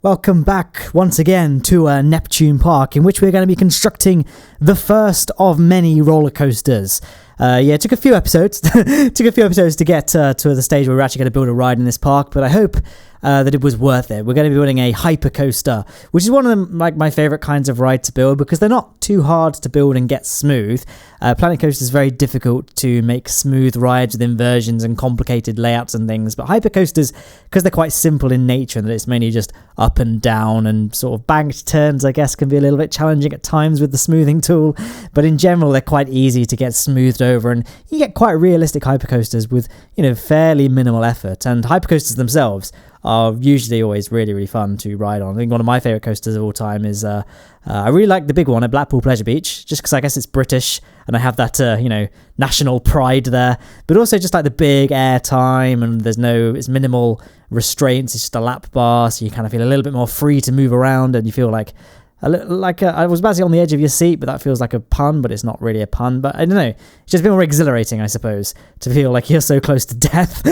Welcome back once again to Neptune Park, in which we're going to be constructing the first of many roller coasters. It took a few episodes, to get to the stage where we're actually going to build a ride in this park, but I hope that it was worth it. We're going to be building a HYPERCOASTER, which is one of them, like my favorite kinds of ride to build because they're not too hard to build and get smooth. Planet Coaster is very difficult to make smooth rides with inversions and complicated layouts and things, but HYPERCOASTers, because they're quite simple in nature and that it's mainly just up and down and sort of banked turns, I guess, can be a little bit challenging at times with the smoothing tool, but in general they're quite easy to get smoothed over, and you get quite realistic HYPERCOASTers with, fairly minimal effort. And HYPERCOASTers themselves are usually always really, really fun to ride on. I think one of my favourite coasters of all time is, I really like the big one at Blackpool Pleasure Beach, just because I guess it's British and I have that, national pride there, but also just like the big air time and it's minimal restraints, it's just a lap bar, so you kind of feel a little bit more free to move around and you feel like I was basically on the edge of your seat, but that feels like a pun, but it's not really a pun. But I don't know, it's just a bit more exhilarating, I suppose, to feel like you're so close to death,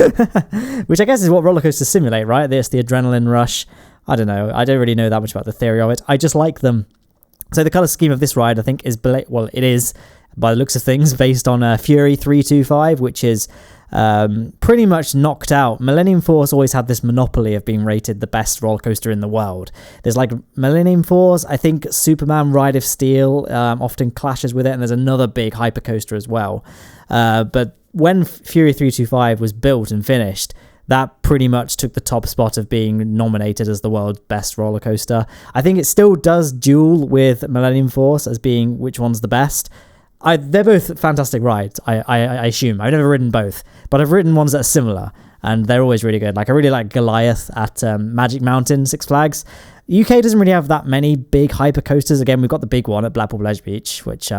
which I guess is what roller coasters simulate, right? There's the adrenaline rush. I don't know. I don't really know that much about the theory of it. I just like them. So the colour scheme of this ride, I think, it is, by the looks of things, based on Fury 325, which is pretty much knocked out. Millennium Force always had this monopoly of being rated the best roller coaster in the world. There's like Millennium Force, I think Superman Ride of Steel often clashes with it, and there's another big hypercoaster as well. But when Fury 325 was built and finished, that pretty much took the top spot of being nominated as the world's best roller coaster. I think it still does duel with Millennium Force as being which one's the best. They're both fantastic rides, I assume. I've never ridden both, but I've ridden ones that are similar, and they're always really good. Like, I really like Goliath at Magic Mountain, Six Flags. UK doesn't really have that many big hypercoasters. Again, we've got the big one at Blackpool Pleasure Beach, which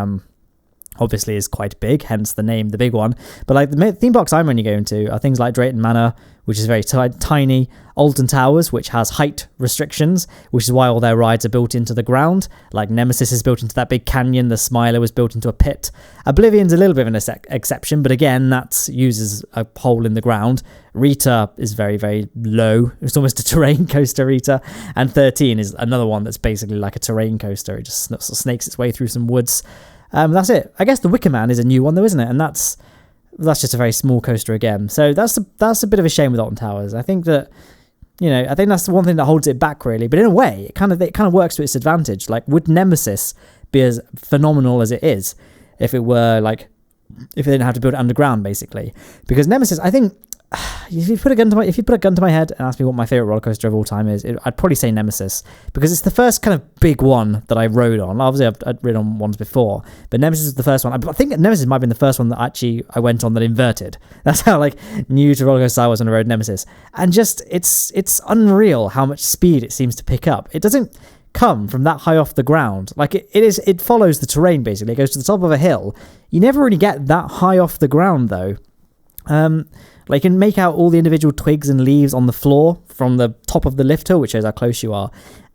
obviously is quite big, hence the name, the big one. But like the theme parks I'm only going to are things like Drayton Manor, which is very tiny, Alton Towers, which has height restrictions, which is why all their rides are built into the ground. Like Nemesis is built into that big canyon, the Smiler was built into a pit. Oblivion's a little bit of an exception, but again, that uses a hole in the ground. Rita is very, very low. It's almost a terrain coaster, Rita. And 13 is another one that's basically like a terrain coaster. It just sort of snakes its way through some woods. That's it. I guess the Wicker Man is a new one though, isn't it? And that's just a very small coaster again. So that's a bit of a shame with Alton Towers. I think that, I think that's the one thing that holds it back really. But in a way, it kind of works to its advantage. Like, would Nemesis be as phenomenal as it is if it they didn't have to build it underground, basically? Because Nemesis, I think, if you put a gun to my head and ask me what my favorite roller coaster of all time is, I'd probably say Nemesis, because it's the first kind of big one that I rode on. Obviously, I'd ridden on ones before, but Nemesis is the first one. I think Nemesis might have been the first one that actually I went on that inverted. That's how new to roller coaster I was when I rode Nemesis, and just it's unreal how much speed it seems to pick up. It doesn't come from that high off the ground. Like it follows the terrain basically. It goes to the top of a hill. You never really get that high off the ground though. Like, you can make out all the individual twigs and leaves on the floor from the top of the lift hill, which shows how close you are.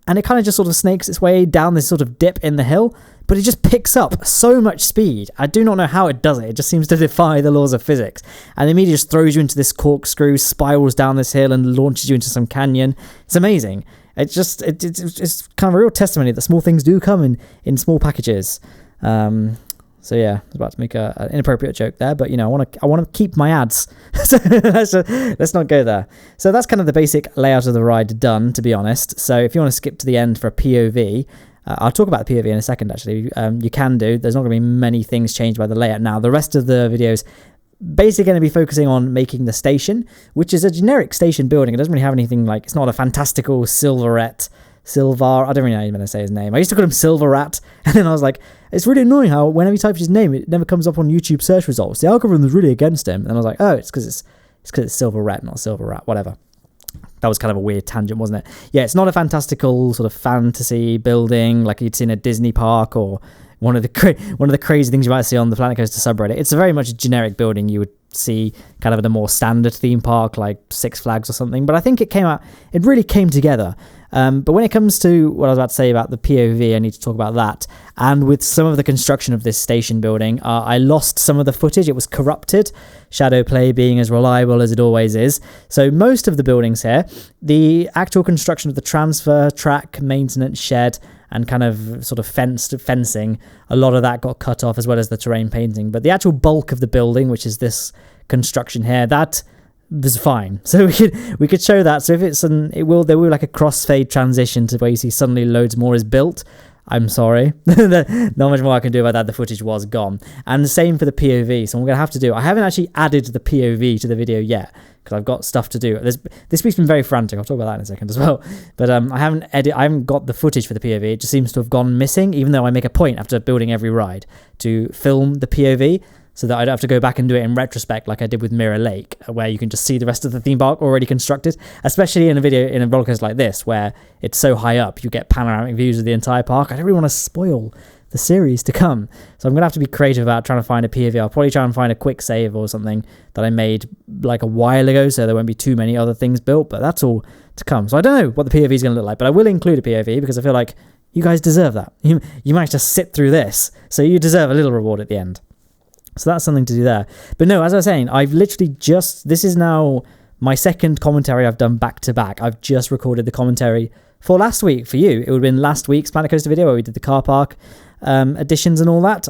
And it kind of just sort of snakes its way down this sort of dip in the hill, but it just picks up so much speed. I do not know how it does it. It just seems to defy the laws of physics. And immediately just throws you into this corkscrew, spirals down this hill and launches you into some canyon. It's amazing. It's kind of a real testimony that small things do come in small packages. So yeah, I was about to make an inappropriate joke there, but I want to keep my ads, so let's not go there. So that's kind of the basic layout of the ride done, to be honest. So if you want to skip to the end for a POV, I'll talk about the POV in a second. Actually, you can do. There's not going to be many things changed by the layout now. The rest of the videos basically going to be focusing on making the station, which is a generic station building. It doesn't really have anything it's not a fantastical Silvar, I don't really know how you're going to say his name. I used to call him Silver Rat, and then I was like, it's really annoying how whenever you type his name, it never comes up on YouTube search results. The algorithm is really against him. And I was like, oh, it's because it's Silver Rat, not Silver Rat, whatever. That was kind of a weird tangent, wasn't it? Yeah, it's not a fantastical sort of fantasy building like you'd see in a Disney park or one of the crazy things you might see on the Planet Coaster subreddit. It's a very much a generic building you would see kind of at a more standard theme park like Six Flags or something, but I think it really came together. But when it comes to what I was about to say about the POV, I need to talk about that. And with some of the construction of this station building, I lost some of the footage. It was corrupted, shadow play being as reliable as it always is. So most of the buildings here, the actual construction of the transfer track, maintenance shed, and kind of sort of fencing, a lot of that got cut off, as well as the terrain painting. But the actual bulk of the building, which is this construction here, that was fine. So we could show that. So if there will be like a crossfade transition to where you see suddenly loads more is built. I'm sorry. Not much more I can do about that. The footage was gone. And the same for the POV. So I'm going to have to do, I haven't actually added the POV to the video yet, because I've got stuff to do. This week's been very frantic. I'll talk about that in a second as well. But I haven't got the footage for the POV. It just seems to have gone missing, even though I make a point after building every ride to film the POV, so that I don't have to go back and do it in retrospect like I did with Mirror Lake, where you can just see the rest of the theme park already constructed, especially in a roller coaster like this, where it's so high up, you get panoramic views of the entire park. I don't really want to spoil the series to come, so I'm going to have to be creative about trying to find a POV. I'll probably try and find a quick save or something that I made like a while ago, so there won't be too many other things built, but that's all to come. So I don't know what the POV is going to look like, but I will include a POV because I feel like you guys deserve that. You managed to sit through this, so you deserve a little reward at the end. So that's something to do there. But no, as I was saying, I've literally this is now my second commentary I've done back to back. I've just recorded the commentary for last week for you. It would have been last week's Planet Coaster video where we did the car park additions and all that.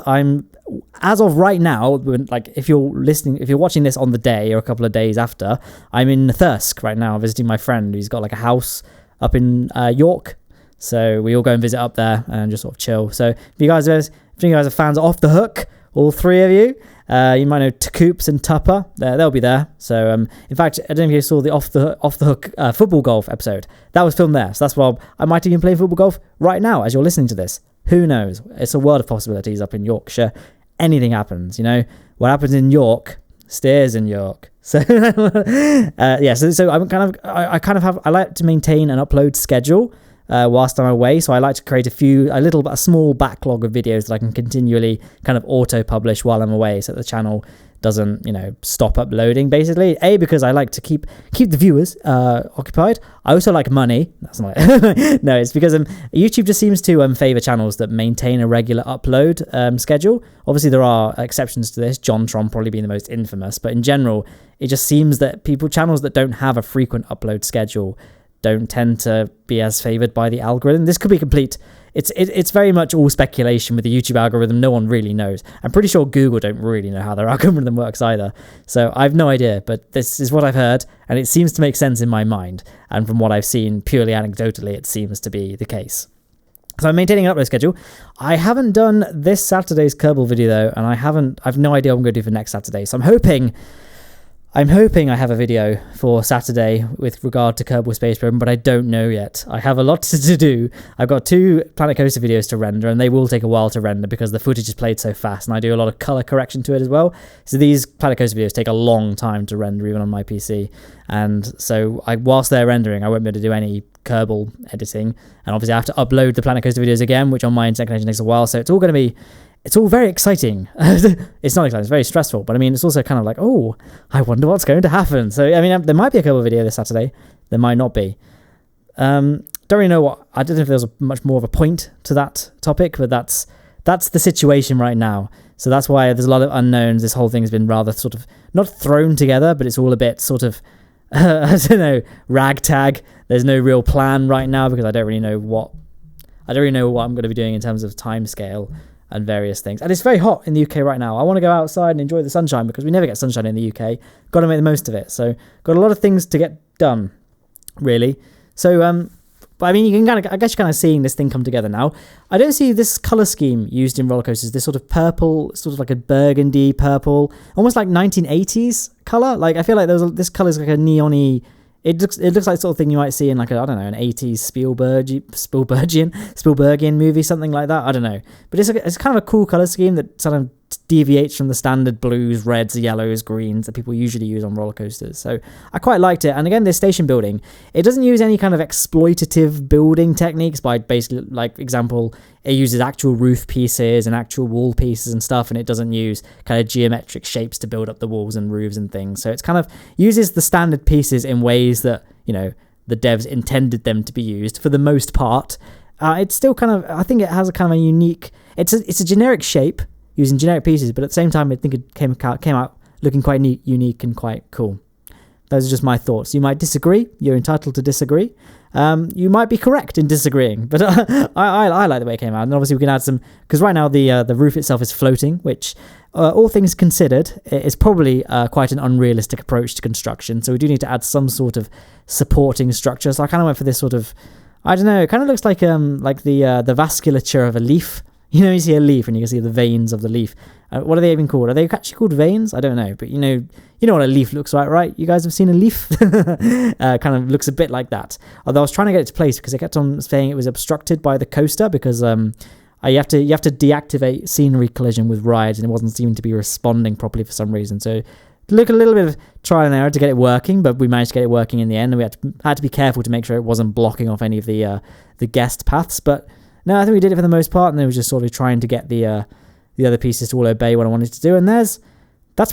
As of right now, like if you're watching this on the day or a couple of days after, I'm in Thirsk right now visiting my friend who's got like a house up in York. So we all go and visit up there and just sort of chill. So if you guys are fans of Off the Hook, all three of you, you might know Coops and Tupper. They'll be there. So, in fact, I don't know if you saw the Off the Hook football golf episode. That was filmed there. So that's why I might even play football golf right now as you're listening to this. Who knows? It's a world of possibilities up in Yorkshire. Anything happens, you know. What happens in York stays in York. So, yeah. So I like to maintain an upload schedule whilst I'm away, so I like to create a small backlog of videos that I can continually kind of auto-publish while I'm away, so that the channel doesn't, stop uploading, basically. Because I like to keep the viewers occupied. I also like money. That's not it. No, it's because YouTube just seems to favour channels that maintain a regular upload schedule. Obviously, there are exceptions to this, JonTron probably being the most infamous, but in general, it just seems that channels that don't have a frequent upload schedule don't tend to be as favoured by the algorithm. This could be complete. It's very much all speculation with the YouTube algorithm. No one really knows. I'm pretty sure Google don't really know how their algorithm works either. So I have no idea, but this is what I've heard, and it seems to make sense in my mind. And from what I've seen, purely anecdotally, it seems to be the case. So I'm maintaining an upload schedule. I haven't done this Saturday's Kerbal video though, and I've no idea what I'm going to do for next Saturday. So I'm hoping I have a video for Saturday with regard to Kerbal Space Program, but I don't know yet. I have a lot to do. I've got 2 Planet Coaster videos to render, and they will take a while to render because the footage is played so fast, and I do a lot of color correction to it as well. So these Planet Coaster videos take a long time to render, even on my PC. And so whilst they're rendering, I won't be able to do any Kerbal editing. And obviously I have to upload the Planet Coaster videos again, which on my second takes a while. So it's all very exciting. It's not exciting, it's very stressful, but I mean, it's also kind of like, oh, I wonder what's going to happen. So, I mean, there might be a Kerbal video this Saturday. There might not be. Don't really know I don't know if there's much more of a point to that topic, but that's the situation right now. So that's why there's a lot of unknowns. This whole thing's been rather sort of, not thrown together, but it's all a bit sort of, I don't know, ragtag. There's no real plan right now because I don't really know what I'm going to be doing in terms of time scale and various things. And it's very hot in the UK right now. I want to go outside and enjoy the sunshine because we never get sunshine in the UK. Got to make the most of it. So got a lot of things to get done, really. So, but I mean, I guess you're kind of seeing this thing come together now. I don't see this color scheme used in roller coasters. This sort of purple, sort of like a burgundy purple, almost like 1980s color. Like I feel like this color is like a neon-y. It looks like the sort of thing you might see in like an 80s Spielbergian movie, something like that. I don't know, but it's kind of a cool color scheme that sort of deviates from the standard blues, reds, yellows, greens that people usually use on roller coasters. So I quite liked it. And again, this station building, it doesn't use any kind of exploitative building techniques by basically, like, example, it uses actual roof pieces and actual wall pieces and stuff, and it doesn't use kind of geometric shapes to build up the walls and roofs and things. So it's kind of uses the standard pieces in ways that, you know, the devs intended them to be used for the most part. It's still kind of, I think it has a kind of a unique, it's a generic shape, using generic pieces, but at the same time, I think it came out looking quite neat, unique, and quite cool. Those are just my thoughts. You might disagree. You're entitled to disagree. You might be correct in disagreeing, but I like the way it came out. And obviously, we can add some, because right now the roof itself is floating, which, all things considered, is probably quite an unrealistic approach to construction. So we do need to add some sort of supporting structure. So I kind of went for this sort of, I don't know, it kind of looks like the vasculature of a leaf. You know, you see a leaf and you can see the veins of the leaf. What are they even called? Are they actually called veins? I don't know. But you know what a leaf looks like, right? You guys have seen a leaf? Kind of looks a bit like that. Although I was trying to get it to place because they kept on saying it was obstructed by the coaster because you have to deactivate scenery collision with rides, and it wasn't seeming to be responding properly for some reason. So look, a little bit of trial and error to get it working, but we managed to get it working in the end, and we had to be careful to make sure it wasn't blocking off any of the guest paths. But no, I think we did it for the most part, and it was just sort of trying to get the other pieces to all obey what I wanted to do. And that's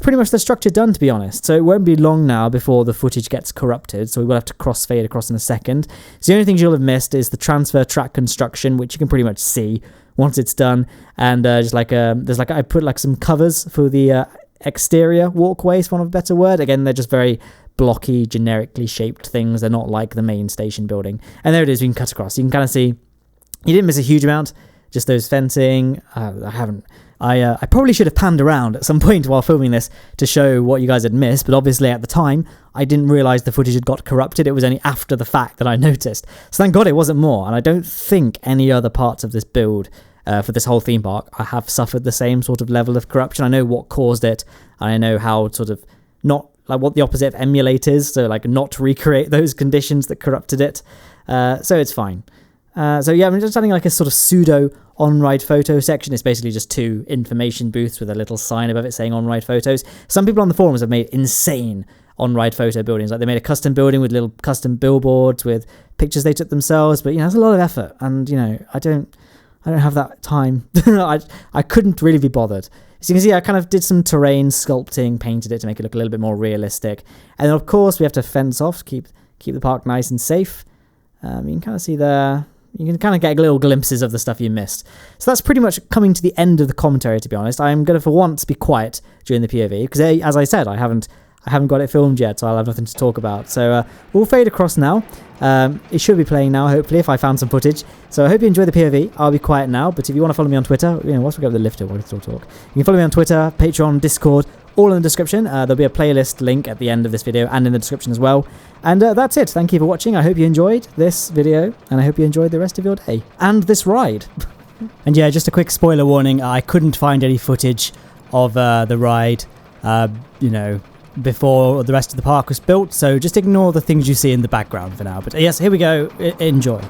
pretty much the structure done, to be honest. So it won't be long now before the footage gets corrupted, so we will have to crossfade across in a second. So the only things you'll have missed is the transfer track construction, which you can pretty much see once it's done. And just like I put like some covers for the exterior walkways, for want of a better word. Again, they're just very blocky, generically shaped things. They're not like the main station building. And there it is. We can cut across. You can kind of see. You didn't miss a huge amount, just those fencing. I probably should have panned around at some point while filming this to show what you guys had missed, but obviously at the time, I didn't realise the footage had got corrupted. It was only after the fact that I noticed. So thank God it wasn't more, and I don't think any other parts of this build for this whole theme park have suffered the same sort of level of corruption. I know what caused it, and I know how sort of not, like what the opposite of emulate is, so like not recreate those conditions that corrupted it. So it's fine. So yeah, I'm just adding like a sort of pseudo on-ride photo section. It's basically just 2 information booths with a little sign above it saying on-ride photos. Some people on the forums have made insane on-ride photo buildings. Like they made a custom building with little custom billboards with pictures they took themselves. But you know, it's a lot of effort, and you know, I don't have that time. I couldn't really be bothered. As you can see, I kind of did some terrain sculpting, painted it to make it look a little bit more realistic. And then of course we have to fence off, keep the park nice and safe. You can kind of see there. You can kind of get little glimpses of the stuff you missed. So that's pretty much coming to the end of the commentary, to be honest. I'm going to, for once, be quiet during the POV, because as I said, I haven't got it filmed yet, so I'll have nothing to talk about. So we'll fade across now. It should be playing now, hopefully, if I found some footage. So I hope you enjoy the POV. I'll be quiet now, but if you want to follow me on Twitter, you know, once we go to the lifter, we'll still talk. You can follow me on Twitter, Patreon, Discord, all in the description. There'll be a playlist link at the end of this video and in the description as well. And that's it. Thank you for watching. I hope you enjoyed this video, and I hope you enjoyed the rest of your day and this ride. And yeah, just a quick spoiler warning. I couldn't find any footage of the ride, you know, before the rest of the park was built. So just ignore the things you see in the background for now. But yes, here we go. Enjoy.